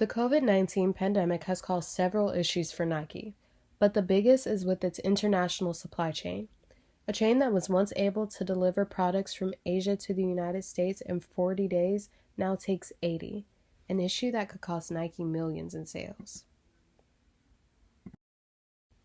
The COVID-19 pandemic has caused several issues for Nike, but the biggest is with its international supply chain. A chain that was once able to deliver products from Asia to the United States in 40 days now takes 80, an issue that could cost Nike millions in sales.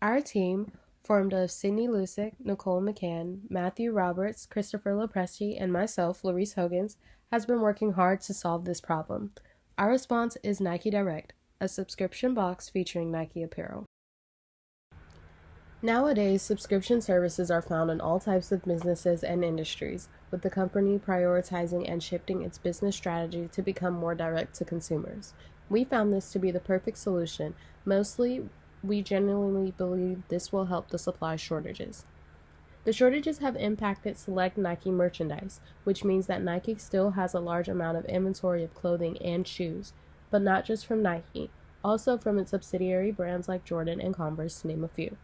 Our team, formed of Sydney Lusick, Nicole McCann, Matthew Roberts, Christopher Lopresti, and myself, Larice Hogans, has been working hard to solve this problem. Our response is Nike Direct, a subscription box featuring Nike apparel. Nowadays, subscription services are found in all types of businesses and industries, with the company prioritizing and shifting its business strategy to become more direct to consumers. We found this to be the perfect solution. Mostly, we genuinely believe this will help the supply shortages. The shortages have impacted select Nike merchandise, which means that Nike still has a large amount of inventory of clothing and shoes, but not just from Nike, also from its subsidiary brands like Jordan and Converse, to name a few.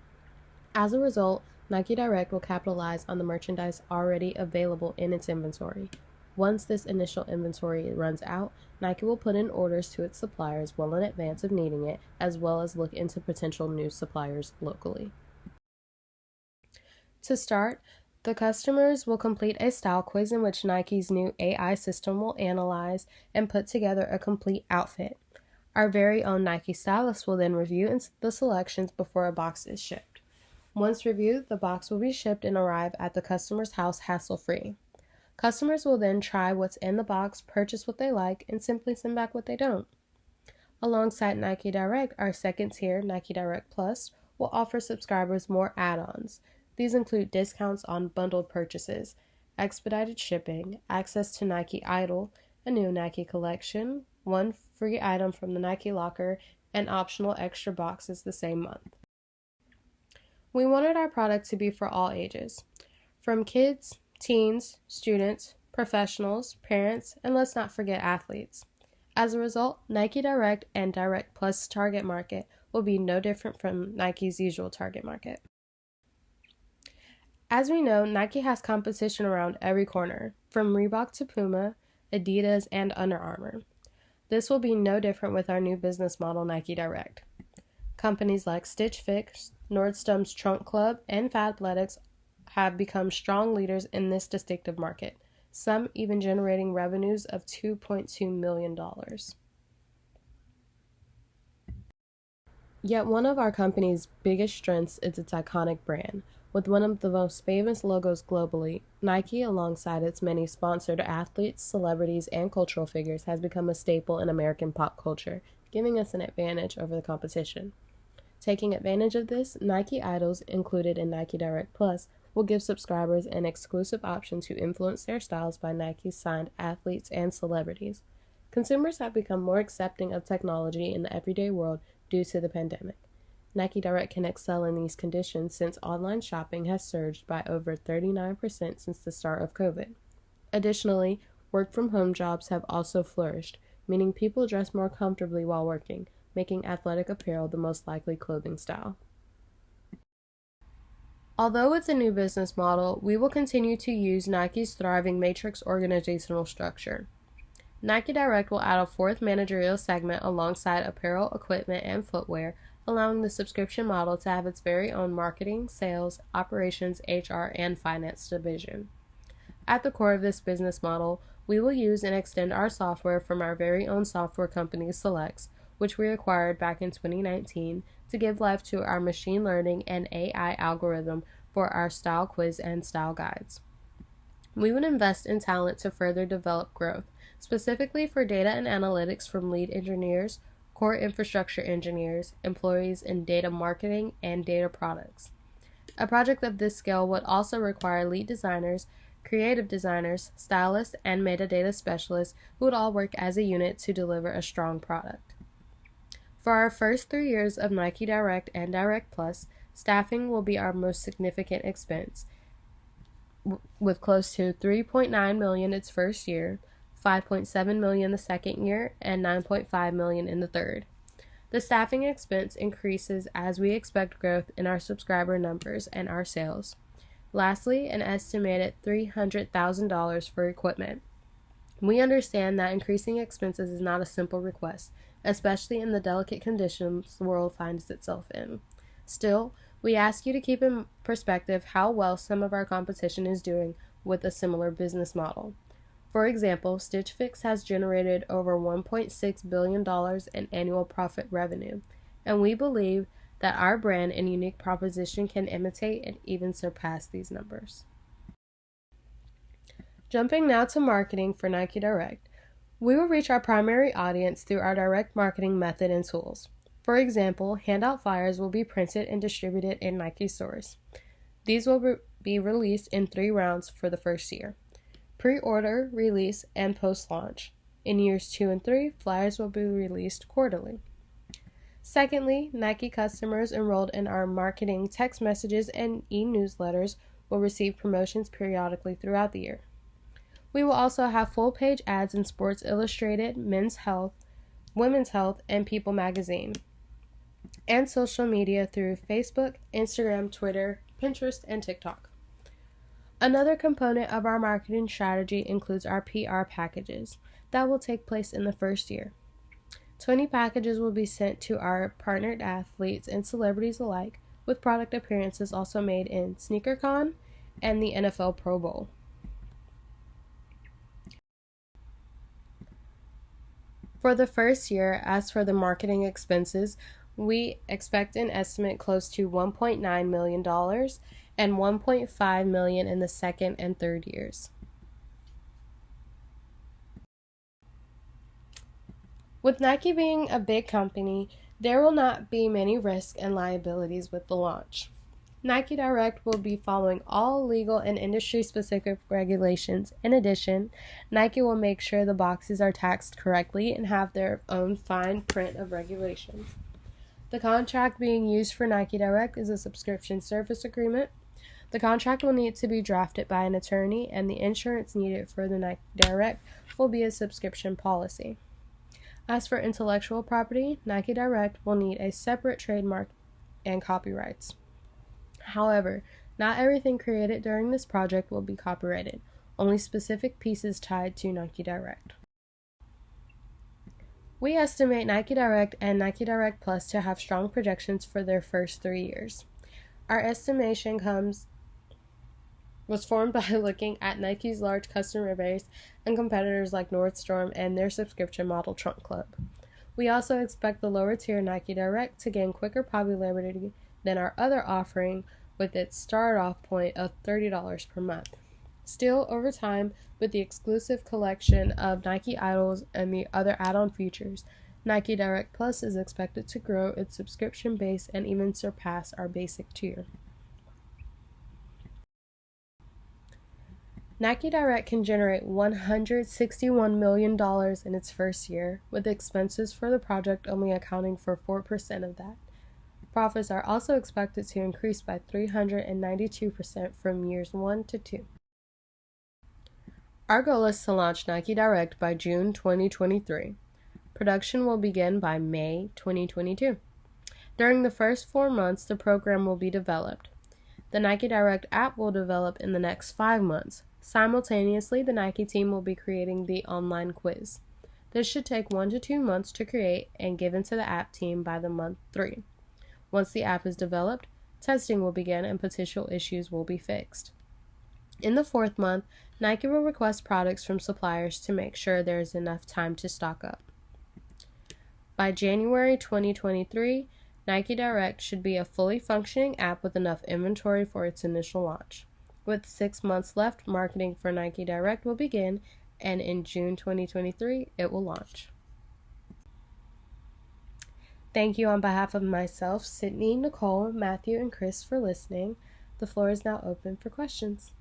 As a result, Nike Direct will capitalize on the merchandise already available in its inventory. Once this initial inventory runs out, Nike will put in orders to its suppliers well in advance of needing it, as well as look into potential new suppliers locally. To start, the customers will complete a style quiz in which Nike's new AI system will analyze and put together a complete outfit. Our very own Nike stylist will then review the selections before a box is shipped. Once reviewed, the box will be shipped and arrive at the customer's house hassle-free. Customers will then try what's in the box, purchase what they like, and simply send back what they don't. Alongside Nike Direct, our second tier, Nike Direct Plus, will offer subscribers more add-ons. These include discounts on bundled purchases, expedited shipping, access to Nike Idol, a new Nike collection, one free item from the Nike Locker, and optional extra boxes the same month. We wanted our product to be for all ages, from kids, teens, students, professionals, parents, and let's not forget athletes. As a result, Nike Direct and Direct Plus target market will be no different from Nike's usual target market. As we know, Nike has competition around every corner, from Reebok to Puma, Adidas, and Under Armour. This will be no different with our new business model, Nike Direct. Companies like Stitch Fix, Nordstrom's Trunk Club, and Fabletics have become strong leaders in this distinctive market, some even generating revenues of $2.2 million. Yet one of our company's biggest strengths is its iconic brand. With one of the most famous logos globally, Nike, alongside its many sponsored athletes, celebrities, and cultural figures, has become a staple in American pop culture, giving us an advantage over the competition. Taking advantage of this, Nike Idols, included in Nike Direct Plus, will give subscribers an exclusive option to influence their styles by Nike's signed athletes and celebrities. Consumers have become more accepting of technology in the everyday world due to the pandemic. Nike Direct can excel in these conditions since online shopping has surged by over 39% since the start of COVID. Additionally, work-from-home jobs have also flourished, meaning people dress more comfortably while working, making athletic apparel the most likely clothing style. Although with the new business model, we will continue to use Nike's thriving matrix organizational structure. Nike Direct will add a fourth managerial segment alongside apparel, equipment, and footwear, allowing the subscription model to have its very own marketing, sales, operations, HR, and finance division. At the core of this business model, we will use and extend our software from our very own software company, Selects, which we acquired back in 2019, to give life to our machine learning and AI algorithm for our style quiz and style guides. We would invest in talent to further develop growth, specifically for data and analytics from lead engineers, core infrastructure engineers, employees in data marketing, and data products. A project of this scale would also require lead designers, creative designers, stylists, and metadata specialists who would all work as a unit to deliver a strong product. For our first 3 years of Nike Direct and Direct Plus, staffing will be our most significant expense, with close to $3.9 million its first year, $5.7 million the second year, and $9.5 million in the third. The staffing expense increases as we expect growth in our subscriber numbers and our sales. Lastly, an estimated $300,000 for equipment. We understand that increasing expenses is not a simple request, especially in the delicate conditions the world finds itself in. Still, we ask you to keep in perspective how well some of our competition is doing with a similar business model. For example, Stitch Fix has generated over $1.6 billion in annual profit revenue, and we believe that our brand and unique proposition can imitate and even surpass these numbers. Jumping now to marketing for Nike Direct, we will reach our primary audience through our direct marketing method and tools. For example, handout flyers will be printed and distributed in Nike stores. These will be released in 3 rounds for the first year: pre-order, release, and post-launch. In years 2 and 3, flyers will be released quarterly. Secondly, Nike customers enrolled in our marketing text messages and e-newsletters will receive promotions periodically throughout the year. We will also have full-page ads in Sports Illustrated, Men's Health, Women's Health, and People magazine, and social media through Facebook, Instagram, Twitter, Pinterest, and TikTok. Another component of our marketing strategy includes our PR packages that will take place in the first year. 20 packages will be sent to our partnered athletes and celebrities alike, with product appearances also made in SneakerCon and the NFL Pro Bowl. For the first year, as for the marketing expenses, we expect an estimate close to $1.9 million and $1.5 million in the second and third years. With Nike being a big company, there will not be many risks and liabilities with the launch. Nike Direct will be following all legal and industry-specific regulations. In addition, Nike will make sure the boxes are taxed correctly and have their own fine print of regulations. The contract being used for Nike Direct is a subscription service agreement. The contract will need to be drafted by an attorney, and the insurance needed for the Nike Direct will be a subscription policy. As for intellectual property, Nike Direct will need a separate trademark and copyrights. However, not everything created during this project will be copyrighted, only specific pieces tied to Nike Direct. We estimate Nike Direct and Nike Direct Plus to have strong projections for their first 3 years. Our estimation was formed by looking at Nike's large customer base and competitors like Nordstrom and their subscription model Trunk Club. We also expect the lower tier Nike Direct to gain quicker popularity than our other offering with its start-off point of $30 per month. Still, over time, with the exclusive collection of Nike Idols and the other add-on features, Nike Direct Plus is expected to grow its subscription base and even surpass our basic tier. Nike Direct can generate $161 million in its first year, with expenses for the project only accounting for 4% of that. Profits are also expected to increase by 392% from years 1 to 2. Our goal is to launch Nike Direct by June 2023. Production will begin by May 2022. During the first 4 months, the program will be developed. The Nike Direct app will develop in the next 5 months. Simultaneously, the Nike team will be creating the online quiz. This should take 1 to 2 months to create and given to the app team by the month 3. Once the app is developed, testing will begin and potential issues will be fixed. In the 4th month, Nike will request products from suppliers to make sure there is enough time to stock up. By January 2023, Nike Direct should be a fully functioning app with enough inventory for its initial launch. With 6 months left, marketing for Nike Direct will begin, and in June 2023, it will launch. Thank you on behalf of myself, Sydney, Nicole, Matthew, and Chris for listening. The floor is now open for questions.